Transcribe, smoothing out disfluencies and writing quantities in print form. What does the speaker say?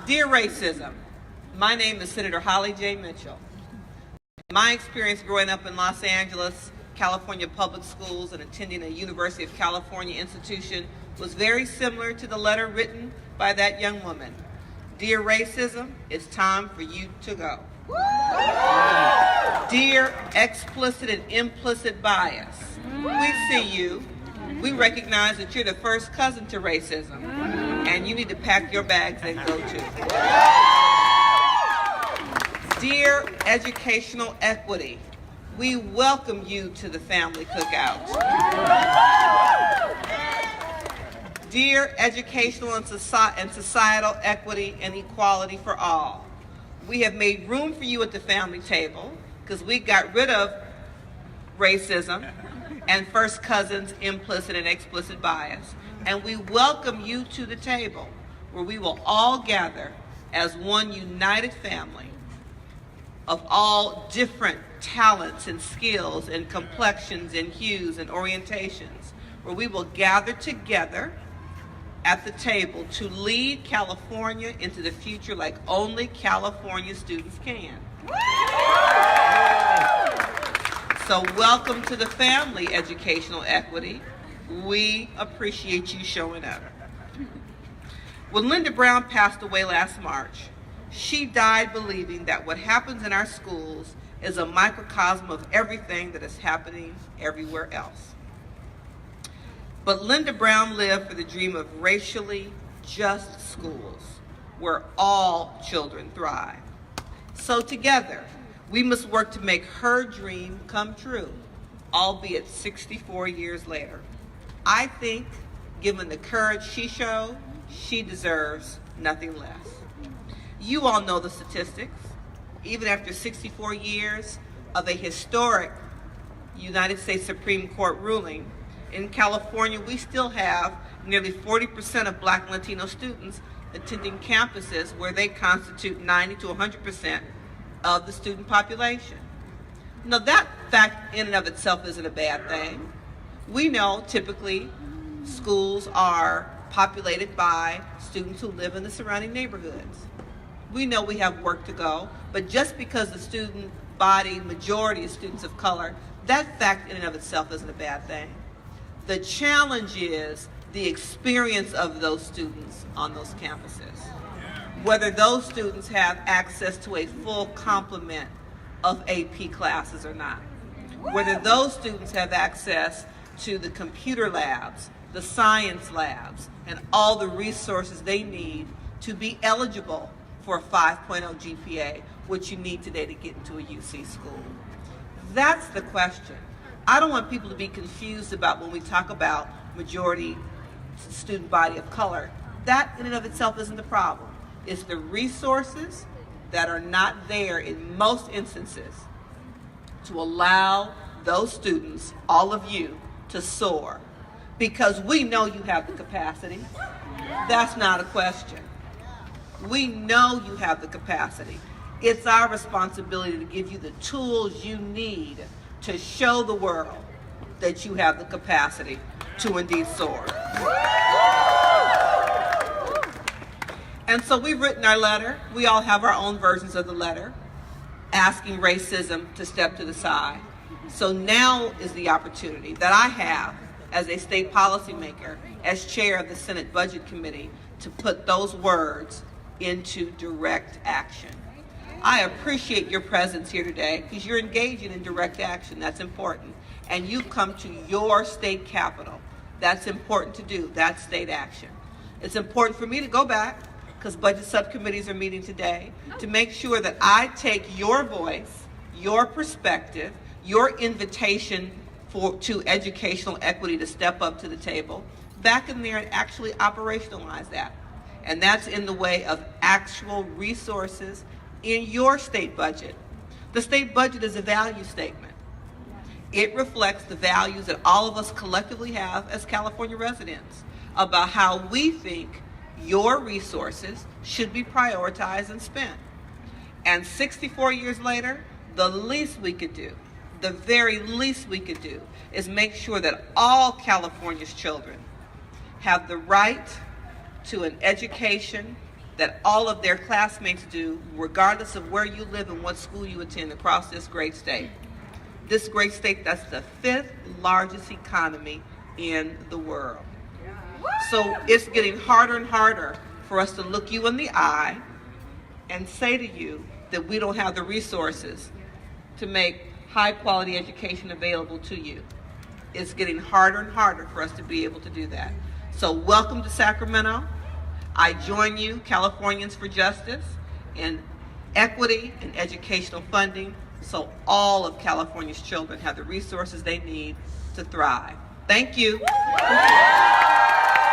Dear Racism, my name is Senator Holly J. Mitchell. My experience growing up in Los Angeles, California public schools, and attending a University of California institution was very similar to the letter written by that young woman. Dear Racism, it's time for you to go. Dear explicit and implicit bias, we see you. We recognize that you're the first cousin to racism, and you need to pack your bags and go too. Dear educational equity, we welcome you to the family cookout. Dear educational and societal equity and equality for all, we have made room for you at the family table because we got rid of racism and first cousins, implicit and explicit bias. And we welcome you to the table where we will all gather as one united family of all different talents and skills and complexions and hues and orientations, where we will gather together at the table to lead California into the future like only California students can. So welcome to the family, educational equity. We appreciate you showing up. When Linda Brown passed away last March, she died believing that what happens in our schools is a microcosm of everything that is happening everywhere else. But Linda Brown lived for the dream of racially just schools where all children thrive. So together, we must work to make her dream come true, albeit 64 years later. I think, given the courage she showed, she deserves nothing less. You all know the statistics. Even after 64 years of a historic United States Supreme Court ruling, in California, we still have nearly 40% of Black and Latino students attending campuses where they constitute 90 to 100% of the student population. Now, that fact in and of itself isn't a bad thing. We know typically schools are populated by students who live in the surrounding neighborhoods. We know we have work to go, but just because the student body majority is students of color, that fact in and of itself isn't a bad thing. The challenge is the experience of those students on those campuses. Whether those students have access to a full complement of AP classes or not. Whether those students have access to the computer labs, the science labs, and all the resources they need to be eligible for a 5.0 GPA, which you need today to get into a UC school. That's the question. I don't want people to be confused about when we talk about majority student body of color. That in and of itself isn't the problem. It's the resources that are not there in most instances to allow those students, all of you, to soar. Because we know you have the capacity. That's not a question. We know you have the capacity. It's our responsibility to give you the tools you need to show the world that you have the capacity to indeed soar. And so we've written our letter. We all have our own versions of the letter, asking racism to step to the side. So now is the opportunity that I have as a state policymaker, as chair of the Senate Budget Committee, to put those words into direct action. I appreciate your presence here today because you're engaging in direct action. That's important. And you've come to your state capital. That's important to do. That's state action. It's important for me to go back, because budget subcommittees are meeting today, to make sure that I take your voice, your perspective, your invitation to educational equity to step up to the table, back in there and actually operationalize that. And that's in the way of actual resources in your state budget. The state budget is a value statement. It reflects the values that all of us collectively have as California residents about how we think your resources should be prioritized and spent. And 64 years later, the least we could do, the very least we could do, is make sure that all California's children have the right to an education that all of their classmates do, regardless of where you live and what school you attend across this great state. This great state that's the 5th largest economy in the world. So it's getting harder and harder for us to look you in the eye and say to you that we don't have the resources to make high quality education available to you. It's getting harder and harder for us to be able to do that. So welcome to Sacramento. I join you, Californians for Justice, in equity and educational funding so all of California's children have the resources they need to thrive. Thank you.